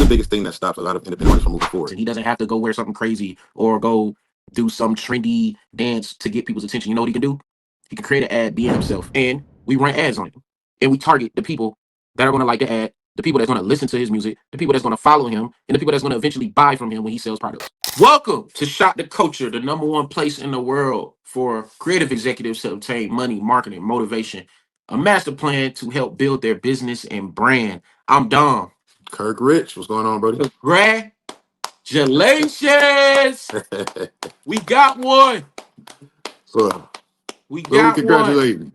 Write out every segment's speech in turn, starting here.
the biggest thing that stops a lot of independent artists from moving forward? And he doesn't have to go wear something crazy or go do some trendy dance to get people's attention. You know what he can do? He can create an ad being himself, and we run ads on it, and we target the people that are going to like the ad, the people that's going to listen to his music, the people that's going to follow him, and the people that's going to eventually buy from him when he sells products. Welcome to Shot the Culture, the #1 place in the world for creative executives to obtain money, marketing, motivation, a master plan to help build their business and brand. I'm Dom. Kirk Rich, what's going on, buddy? Congratulations! We got one. So, We so we got one. congratulate you.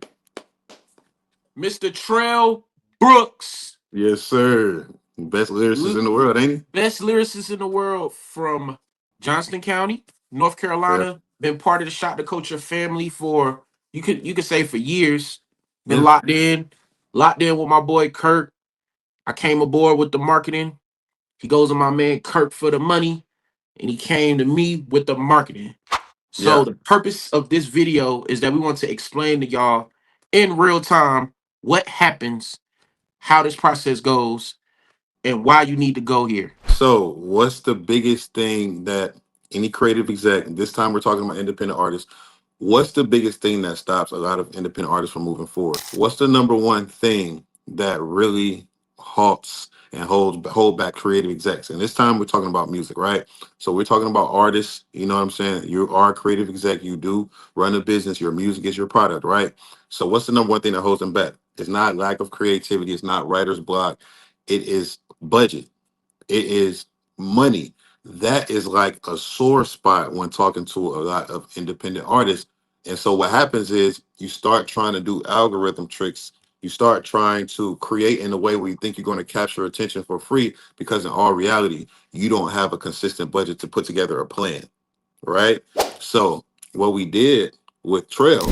Mr. Trell Brooks. Yes, sir. Best lyricist in the world, ain't he? Best lyricist in the world from Johnston County, North Yeah. Carolina. Been part of the Shot the Culture family for you could say for years. Been Yeah. locked in with my boy Kirk. I came aboard with the marketing. He goes to my man Kirk for the money, and he came to me with the marketing. So Yeah. the purpose of this video is that we want to explain to y'all in real time what happens, how this process goes, and why you need to go here. So, what's the biggest thing that any creative exec, this time we're talking about independent artists, what's the biggest thing that stops a lot of independent artists from moving forward? What's the number one thing that really halts and hold back creative execs? And this time we're talking about music, right? So we're talking about artists. You know what I'm saying? You are a creative exec. You do run a business. Your music is your product, right? So what's the number one thing that holds them back? It's not lack of creativity. It's not writer's block. It is budget. It is money. That is like a sore spot when talking to a lot of independent artists. And so what happens is you start trying to do algorithm tricks. You start trying to create in a way where you think you're going to capture attention for free, because in all reality, you don't have a consistent budget to put together a plan, right? So what we did with Trail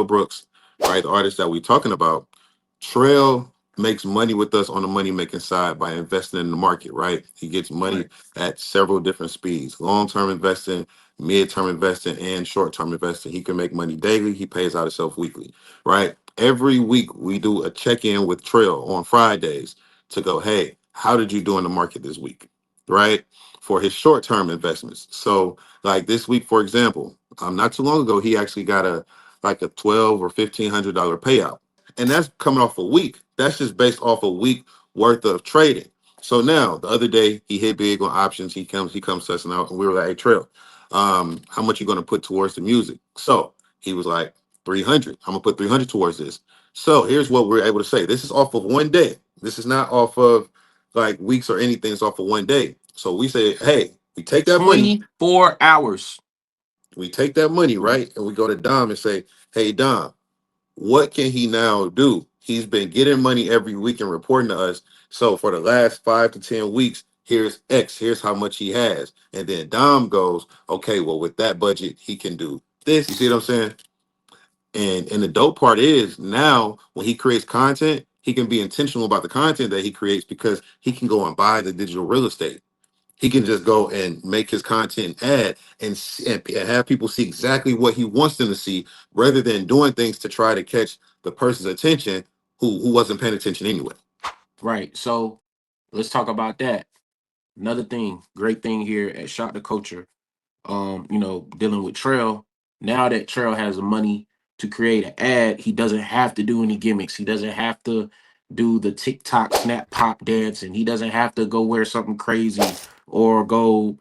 Brooks, right, the artist that we're talking about, Trail makes money with us on the money making side by investing in the market, right? He gets money Right. at several different speeds: long term investing, mid term investing, and short term investing. He can make money daily. He pays out himself weekly, right? Every week we do a check in with Trail on Fridays to go, hey, how did you do in the market this week, right? For his short term investments. So, like this week, for example, not too long ago, he actually got a 12 or $1,500 payout, and that's coming off a week. That's just based off a week worth of trading. So now the other day he hit big on options. He comes to us now, and we were like, "Hey, Trail, how much you gonna put towards the music?" So he was like, 300. I'm gonna put 300 towards this. So here's what we're able to say. This is off of one day. This is not off of like weeks or anything. It's off of one day. So we say, hey, we take that money, 24 hours. right, and we go to Dom and say, hey, Dom, what can he now do? He's been getting money every week and reporting to us. So for the last 5 to 10 weeks, here's X, here's how much he has. And then Dom goes, okay, well, with that budget, he can do this. You see what I'm saying? And the dope part is now when he creates content, he can be intentional about the content that he creates, because he can go and buy the digital real estate. He can just go and make his content ad and have people see exactly what he wants them to see, rather than doing things to try to catch the person's attention who wasn't paying attention anyway. Right. So let's talk about that. Another thing, great thing here at Shot the Culture, dealing with Trail. Now that Trail has the money to create an ad, he doesn't have to do any gimmicks. He doesn't have to do the TikTok snap pop dance, and he doesn't have to go wear something crazy or go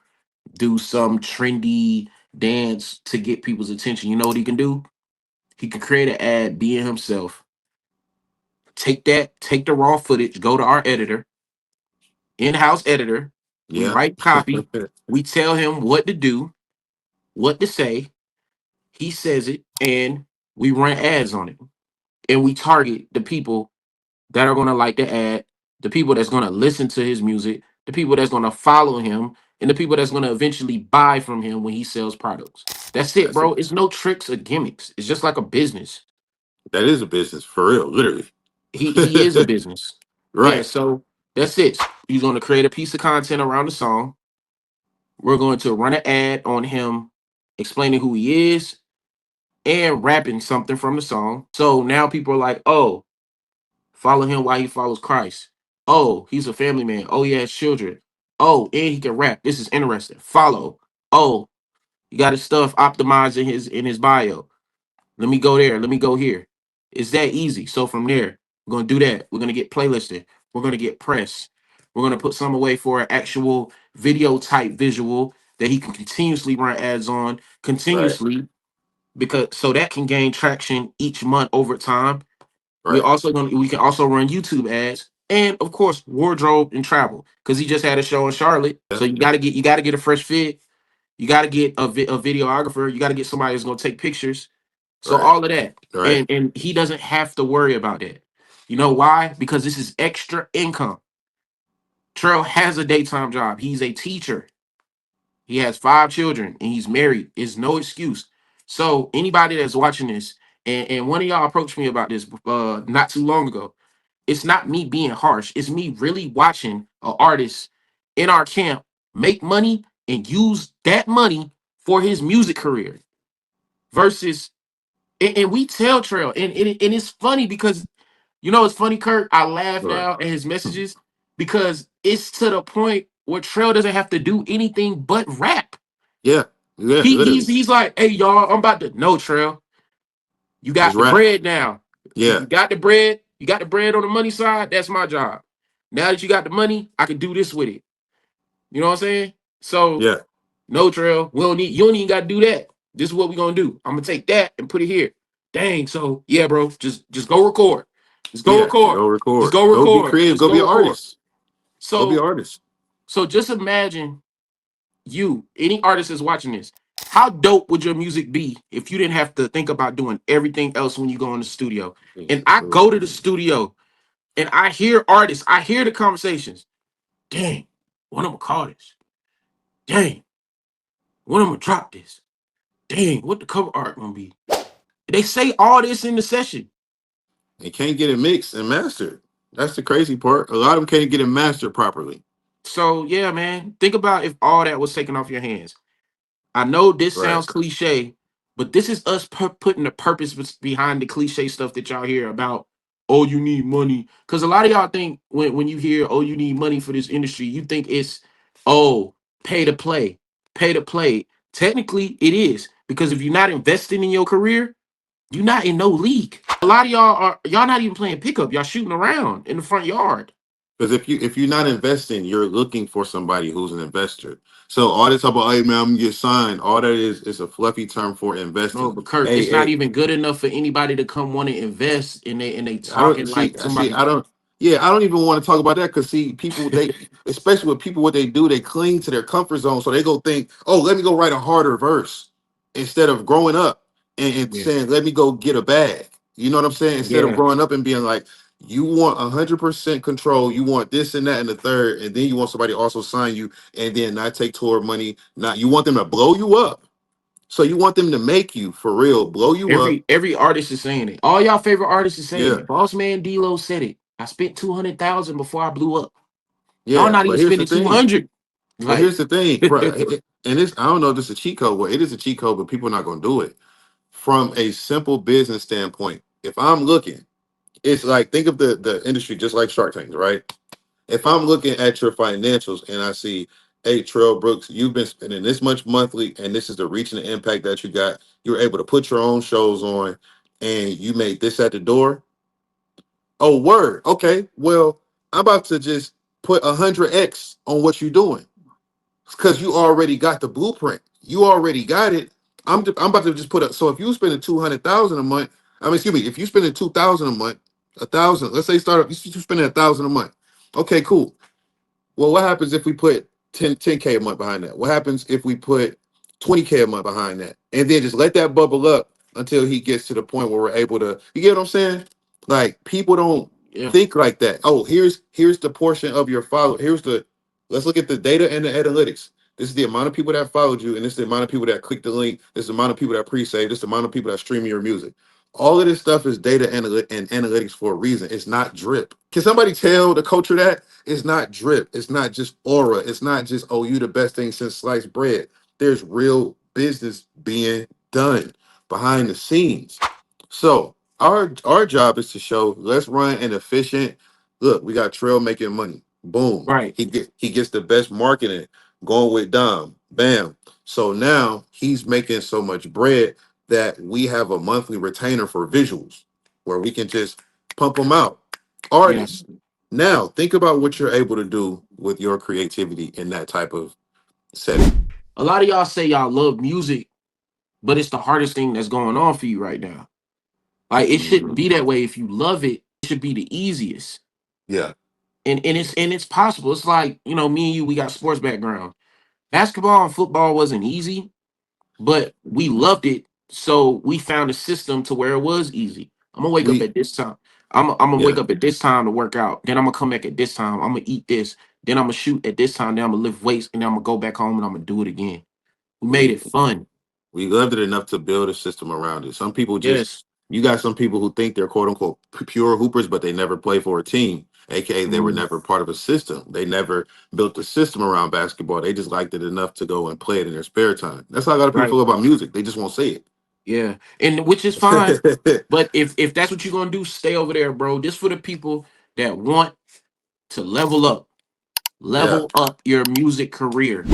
do some trendy dance to get people's attention. You know what he can do? He can create an ad being himself. Take the raw footage, go to our editor, in-house editor. We Yeah. write copy. We tell him what to do, what to say. He says it, and we run ads on it. And we target the people that are going to like the ad, the people that's going to listen to his music, the people that's going to follow him, and the people that's going to eventually buy from him when he sells products. That's it, That's a bro. It's no tricks or gimmicks. It's just like a business. that is a business for real, literally. He is a business. Yeah, Right. so that's it. He's going to create a piece of content around the song. We're going to run an ad on him explaining who he is and rapping something from the song. So now people are like, oh, follow him while he follows Christ. Oh, he's a family man. Oh, he has children. Oh, and he can rap. This is interesting. Follow. Oh, you got his stuff optimized in his bio. Let me go there. Let me go here. It's that easy. So from there, we're gonna do that. We're gonna get playlisted. We're gonna get press. We're gonna put some away for an actual video type visual that he can continuously run ads on Right. continuously because so that can gain traction each month over time. Right. We can also run YouTube ads and of course wardrobe and travel because he just had a show in Charlotte. Yeah. So you gotta get a fresh fit. You gotta get a videographer. You gotta get somebody that's gonna take pictures. So Right. all of that, Right. and he doesn't have to worry about that. You know why? Because this is extra income. Trail has a daytime job. He's a teacher. He has 5 children and he's married. It's no excuse. So anybody that's watching this, and one of y'all approached me about this not too long ago. It's not me being harsh. It's me really watching an artist in our camp make money and use that money for his music career versus and we tell Trail, and it's funny because it's funny, Kirk. I laugh Right. now at his messages because it's to the point where Trail doesn't have to do anything but rap. Yeah. Yeah. He he's Literally. he's like, hey y'all, I'm about to no Trail. You Just got the rap. bread now. Yeah. You got the bread. You got the bread on the money side. That's my job. Now that you got the money, I can do this with it. You know what I'm saying? So Yeah. no Trail. We don't need you don't even gotta do that. This is what we're gonna do. I'm gonna take that and put it here. Dang, so yeah, bro. Just go record. Just go Yeah. record. Go Just record. go Go be record. creative. Just Go be go an record. artist. Go be an So artist. so just imagine any artist is watching this. How dope would your music be if you didn't have to think about doing everything else when you go in the studio? And I go to the studio and I hear artists, I hear the conversations. Dang, when I'm gonna call this? Dang, when I'm gonna drop this? Dang, what the cover art gonna be? They say all this in the session. They can't get it mixed and mastered. That's the crazy part. A lot of them can't get it mastered properly. So yeah, man, think about if all that was taken off your hands. I know this Right. sounds cliche, but this is us putting the purpose behind the cliche stuff that y'all hear about. Oh, you need money, because a lot of y'all think when you hear oh you need money for this industry, you think it's oh pay to play, pay to play. Technically, it is because if you're not investing in your career, you're not in no league. A lot of y'all not even playing pickup. Y'all shooting around in the front yard. Because if you're not investing, you're looking for somebody who's an investor. So all this talk about, hey man, I'm gonna get signed. All that is a fluffy term for No, investing. but Kirk, Hey, it's not hey, even good enough for anybody to come want to invest and they I don't talking see. like I see. somebody. I don't. Yeah, I don't even want to talk about that because see, people especially with people, what they do, they cling to their comfort zone. So they go think, oh, let me go write a harder verse instead of growing up and Yeah. saying, let me go get a bag. You know what I'm saying? Instead of Yeah. growing up and being like, you want 100% control, you want this and that and the third, and then you want somebody to also sign you and then not take tour money. Not you want them to blow you up. So you want them to make you for real, blow you up. Every artist is saying it. All y'all favorite artists is saying Yeah, it. Boss Man D-Lo said it. I spent 200,000 before I blew up. Y'all yeah. not even But here's the spending thing. 200. But Like here's the thing, bro, and this I don't know if this is a cheat code, but it is a cheat code, but people are not gonna do it. From a simple business standpoint, if I'm looking, it's like think of the industry just like Shark Tank, right? If I'm looking at your financials and I see, hey, Trail Brooks, you've been spending this much monthly, and this is the reach and the impact that you got. You're able to put your own shows on, and you made this at the door. Oh, word. Okay, well, I'm about to just put 100x on what you're doing because you already got the blueprint. You already got it. I'm about to just put up. So if you spending 200,000 a month, I mean, excuse me, if you spending 2,000 a month, 1,000, let's say start up, you spending 1,000 a month. Okay, cool. Well, what happens if we put 10K a month behind that? What happens if we put 20K a month behind that? And then just let that bubble up until he gets to the point where we're able to, you get what I'm saying? Like people don't yeah. think like that. Oh, here's the portion of your follow. Let's look at the data and the analytics. This is the amount of people that followed you, and this is the amount of people that clicked the link. This is the amount of people that pre-save. This is the amount of people that stream your music. All of this stuff is data and analytics for a reason. It's not drip. Can somebody tell the culture that? It's not drip. It's not just aura. It's not just, oh, you the best thing since sliced bread. There's real business being done behind the scenes. So our job is to show let's run an efficient. Look, we got Trail making money. Boom. Right. He gets the best marketing going with Dom. Bam. So now he's making so much bread that we have a monthly retainer for visuals where we can just pump them out. Yeah. Artists. Now think about what you're able to do with your creativity in that type of setting. A lot of y'all say y'all love music, but it's the hardest thing that's going on for you right now. Like it shouldn't Mhm. be that way. If you love it, it should be the easiest. Yeah. And it's possible. It's like, me and you, we got sports background. Basketball and football wasn't easy, but we loved it. So we found a system to where it was easy. I'm gonna wake up We at this time. I'm gonna wake yeah. up at this time to work out. Then I'm gonna come back at this time. I'm gonna eat this. Then I'm gonna shoot at this time. Then I'm gonna lift weights, and then I'm gonna go back home and I'm gonna do it again. We made We it fun. we loved it enough to build a system around it. Some people just, Yes. you got some people who think they're quote unquote pure hoopers, but they never play for a team, aka they were Mhm. never part of a system. They never built a system around basketball. They just liked it enough to go and play it in their spare time. That's how a lot of people Right. feel about music. They just won't say Yeah. And which is fine. it. But if that's what you're gonna do, stay over there, bro. This for the people that want to level Yeah, up your music career.